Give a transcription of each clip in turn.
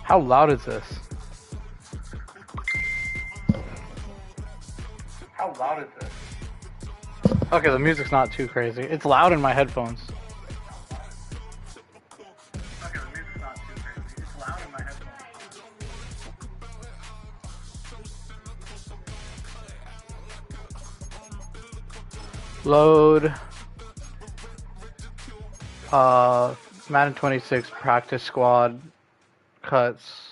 How loud is this? How loud is this? Okay, the music's not too crazy. It's loud in my headphones. Okay, the music's not too crazy. It's loud in my headphones. Load. Madden 26 practice squad cuts.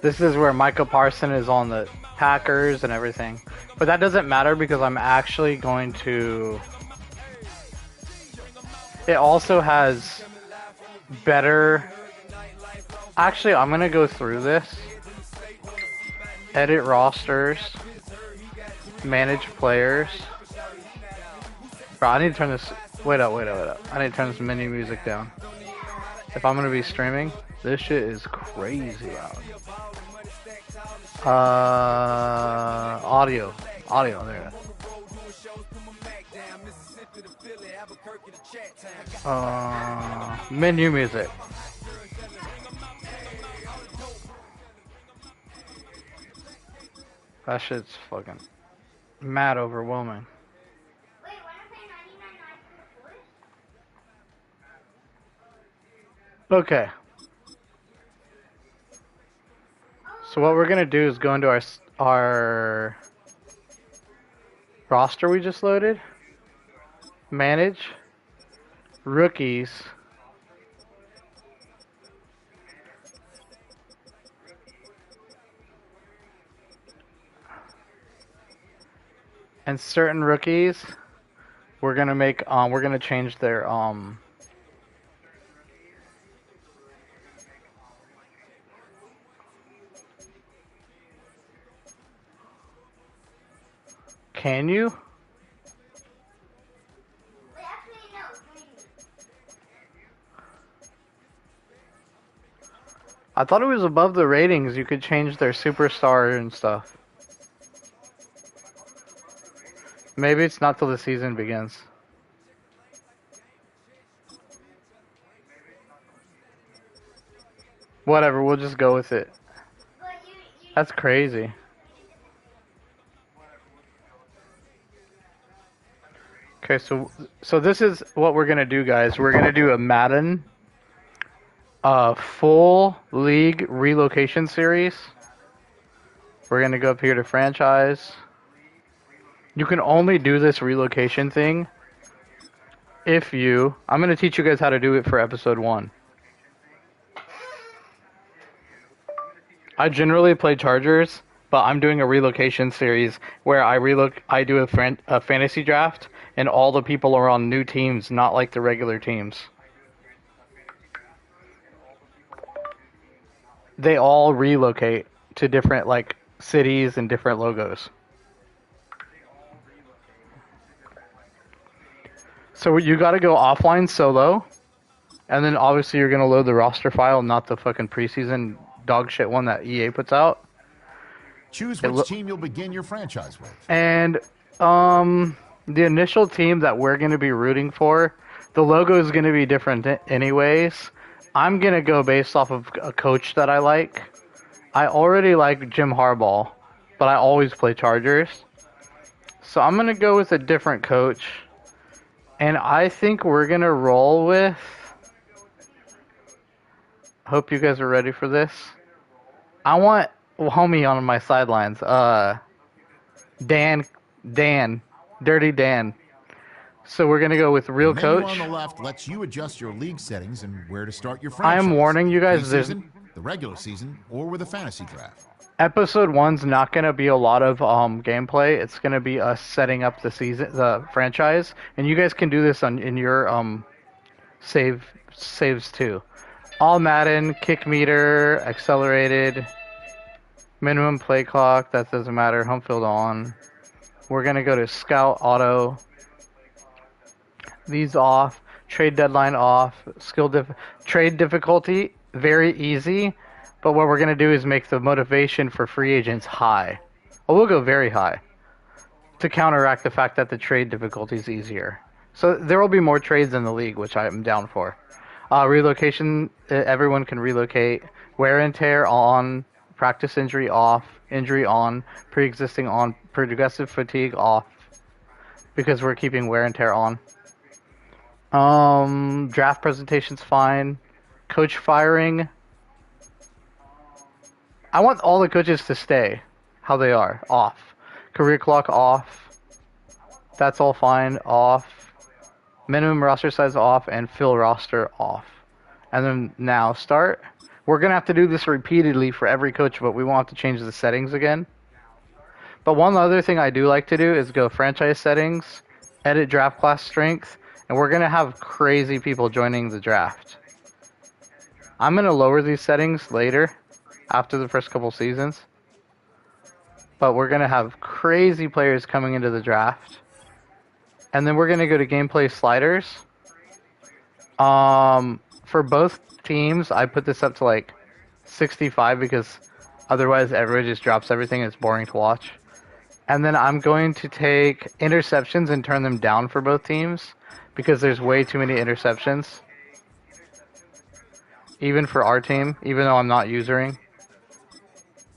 This is where Micah Parsons is on the Packers and everything. But that doesn't matter because I'm actually going to... It also has better... Actually, I'm going to go through this. Edit rosters. Manage players. Bro, I need to turn this... Wait up. I need to turn this menu music down. If I'm going to be streaming, this shit is crazy loud. Audio, there. Menu music. That shit's fucking mad overwhelming. Okay. So what we're gonna do is go into our roster we just loaded. Manage. Rookies. And certain rookies, we're gonna make we're gonna change their Can you? I thought it was above the ratings. You could change their superstar and stuff. Maybe it's not till the season begins. Whatever, we'll just go with it. That's crazy. Okay, so this is what we're gonna do, guys. We're gonna do a Madden full league relocation series. We're gonna go up here to franchise. You can only do this relocation thing if you... I'm gonna teach you guys how to do it for episode 1. I generally play Chargers, but I'm doing a relocation series where I do a fantasy draft, and all the people are on new teams, not like the regular teams. They all relocate to different like cities and different logos. So you got to go offline solo, and then obviously you're gonna load the roster file, not the fucking preseason dog shit one that EA puts out. Choose which team you'll begin your franchise with. And the initial team that we're going to be rooting for, the logo is going to be different anyways. I'm going to go based off of a coach that I like. I already like Jim Harbaugh, but I always play Chargers. So I'm going to go with a different coach. And I think we're going to roll with... Hope you guys are ready for this. I want homie on my sidelines. Dan. Dirty Dan. So we're going to go with real coach. The menu on the left lets you adjust your league settings and where to start your I franchise. am warning you guys, the regular season, or with a fantasy draft. Episode 1's not going to be a lot of gameplay. It's going to be us setting up the franchise, and you guys can do this in your saves too. All Madden, kick meter, accelerated, minimum play clock. That doesn't matter. Home field on. We're going to go to scout auto. These off. Trade deadline off. Trade difficulty very easy. But what we're going to do is make the motivation for free agents high. Well, we'll go very high to counteract the fact that the trade difficulty is easier. So there will be more trades in the league, which I'm down for. Relocation, everyone can relocate. Wear and tear on. Practice injury off. Injury on. Pre-existing on. Progressive fatigue off. Because we're keeping wear and tear on. Draft presentation's fine. Coach firing. I want all the coaches to stay how they are. Off. Career clock off. That's all fine. Off. Minimum roster size off and fill roster off. And then now start. We're going to have to do this repeatedly for every coach, but we won't have to change the settings again. But one other thing I do like to do is go franchise settings, edit draft class strength, and we're going to have crazy people joining the draft. I'm going to lower these settings later, after the first couple seasons. But we're going to have crazy players coming into the draft. And then we're going to go to gameplay sliders. For both teams, I put this up to like 65 because otherwise everyone just drops everything and it's boring to watch. And then I'm going to take interceptions and turn them down for both teams because there's way too many interceptions. Even for our team, even though I'm not usering.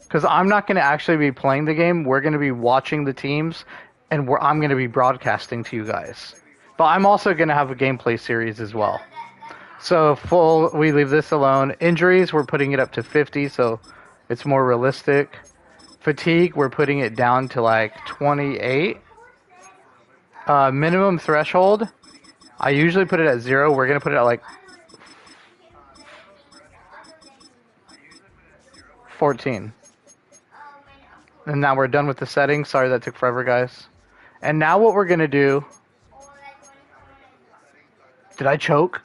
Because I'm not going to actually be playing the game. We're going to be watching the teams, and I'm going to be broadcasting to you guys. But I'm also going to have a gameplay series as well. So we leave this alone. Injuries, we're putting it up to 50, so it's more realistic. Fatigue, we're putting it down to like 28. Minimum threshold, I usually put it at 0. We're going to put it at like 14. And now we're done with the settings. Sorry that took forever, guys. And now what we're going to do... Did I choke?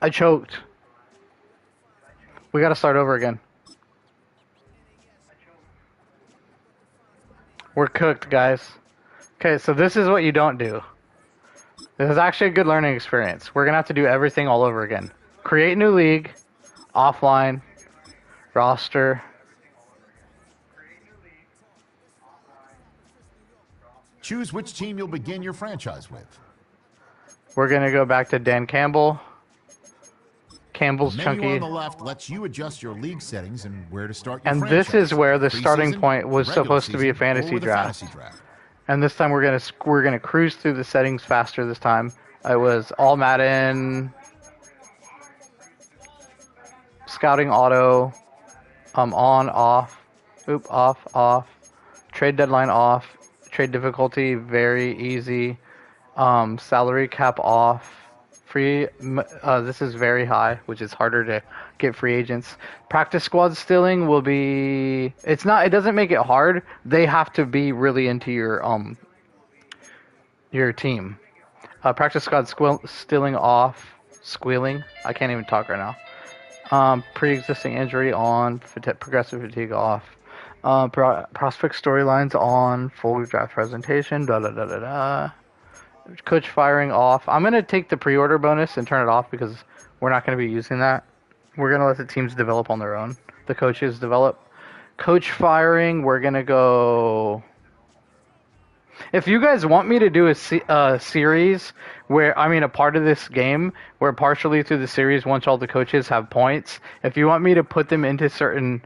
I choked. We got to start over again. We're cooked, guys. Okay, so this is what you don't do. This is actually a good learning experience. We're going to have to do everything all over again. Create new league. Offline. Roster. Choose which team you'll begin your franchise with. We're going to go back to Dan Campbell. Campbell's the chunky. menu on the left lets you adjust your league settings and where to start your And franchise. this is where the starting Preseason, point was regular supposed to be a season, fantasy or with draft. fantasy draft. And this time we're gonna cruise through the settings faster this time. It was all Madden, scouting auto, on, off, off, trade deadline off, trade difficulty very easy, salary cap off, free. This is very high, which is harder to get free agents. Practice squad stealing will be. It doesn't make it hard. They have to be really into your team. Practice squad stealing off. Squealing. I can't even talk right now. Pre-existing injury on. Progressive fatigue off. Prospect storylines on. Full draft presentation. Coach firing off. I'm going to take the pre-order bonus and turn it off because we're not going to be using that. We're going to let the teams develop on their own. The coaches develop. Coach firing, we're going to go... If you guys want me to do a series where, a part of this game where partially through the series, once all the coaches have points, if you want me to put them into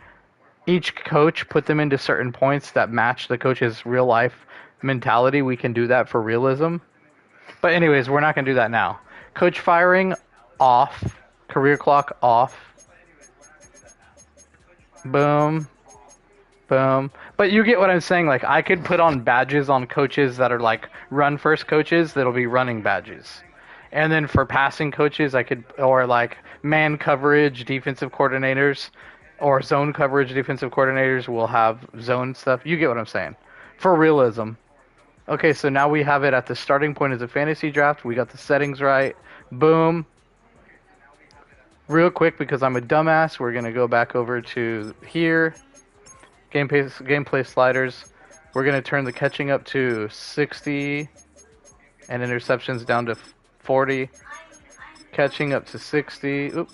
each coach, put them into certain points that match the coach's real life mentality, we can do that for realism. But anyways, we're not going to do that now. Coach firing, off. Career clock, off. Boom. Boom. But you get what I'm saying. Like, I could put on badges on coaches that are like run first coaches that'll be running badges. And then for passing coaches, I could, or like man coverage defensive coordinators, or zone coverage defensive coordinators will have zone stuff. You get what I'm saying. For realism. Okay, so now we have it at the starting point as a fantasy draft. We got the settings right. Boom. Real quick, because I'm a dumbass, we're going to go back over to here. Gameplay sliders. We're going to turn the catching up to 60 and interceptions down to 40. Catching up to 60. Oop.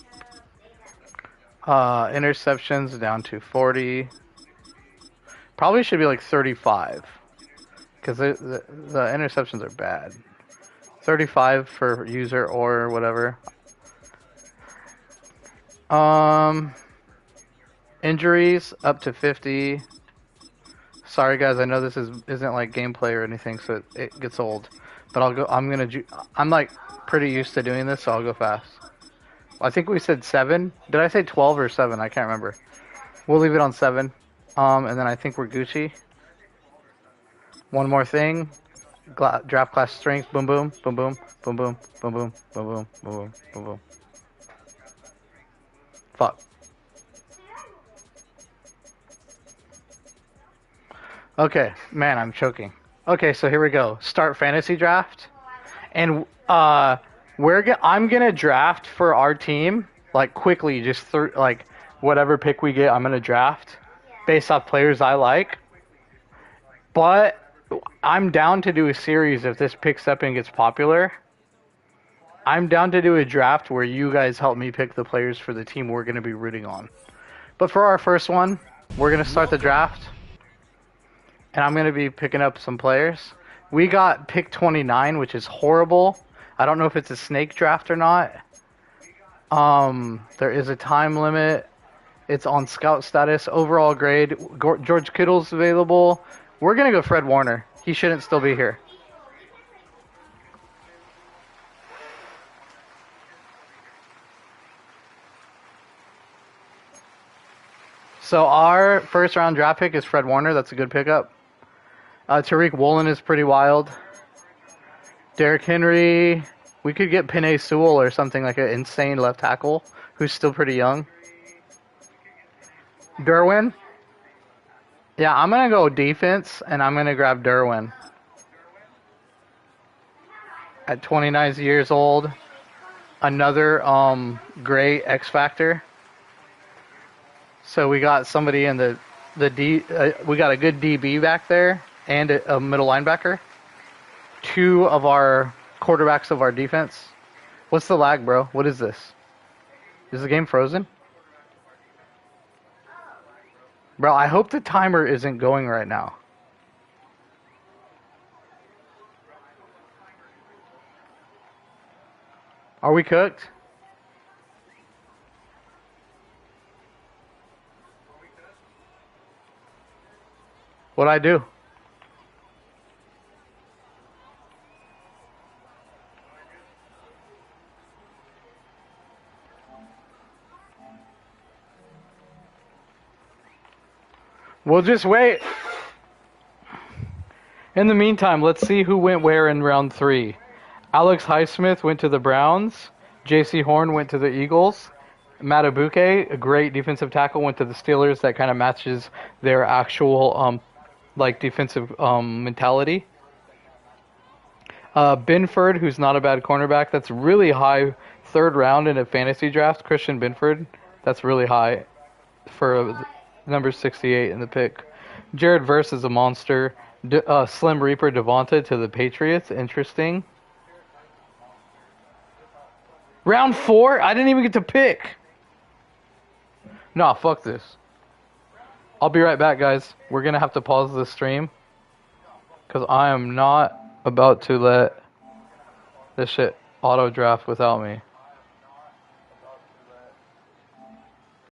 Interceptions down to 40. Probably should be like 35. Because the interceptions are bad. 35 for user or whatever. Injuries up to 50. Sorry guys, I know this isn't like gameplay or anything, so it gets old. But I'm like pretty used to doing this, so I'll go fast. I think we said 7. Did I say 12 or 7? I can't remember. We'll leave it on 7. And then I think we're Gucci. One more thing. Draft class strength. Boom, boom, boom, boom, boom, boom, boom, boom, boom, boom, boom, boom, boom. Fuck. Okay, man, I'm choking. Okay, so here we go. Start fantasy draft, and I'm gonna draft for our team like quickly, just like whatever pick we get, I'm gonna draft based off players I like. But I'm down to do a series if this picks up and gets popular. I'm down to do a draft where you guys help me pick the players for the team we're gonna be rooting on. But for our first one, we're gonna start the draft. And I'm going to be picking up some players. We got pick 29, which is horrible. I don't know if it's a snake draft or not. There is a time limit. It's on scout status. Overall grade. George Kittle's available. We're going to go Fred Warner. He shouldn't still be here. So our first round draft pick is Fred Warner. That's a good pickup. Tariq Woolen is pretty wild. Derrick Henry. We could get Penei Sewell or something like an insane left tackle who's still pretty young. Derwin. Yeah, I'm going to go defense, and I'm going to grab Derwin. At 29 years old. Another great X Factor. So we got somebody in we got a good DB back there. And a middle linebacker. 2 of our quarterbacks of our defense. What's the lag, bro? What is this? Is the game frozen? Bro, I hope the timer isn't going right now. Are we cooked? What'd I do? We'll just wait. In the meantime, let's see who went where in round 3. Alex Highsmith went to the Browns. J.C. Horn went to the Eagles. Matt Abuke, a great defensive tackle, went to the Steelers. That kind of matches their actual defensive mentality. Binford, who's not a bad cornerback. That's really high 3rd round in a fantasy draft. Christian Binford. That's really high for number 68 in the pick. Jared Verse is a monster. Slim Reaper Devonta to the Patriots. Interesting. Round 4? I didn't even get to pick. Nah, fuck this. I'll be right back, guys. We're going to have to pause the stream. Because I am not about to let this shit auto-draft without me.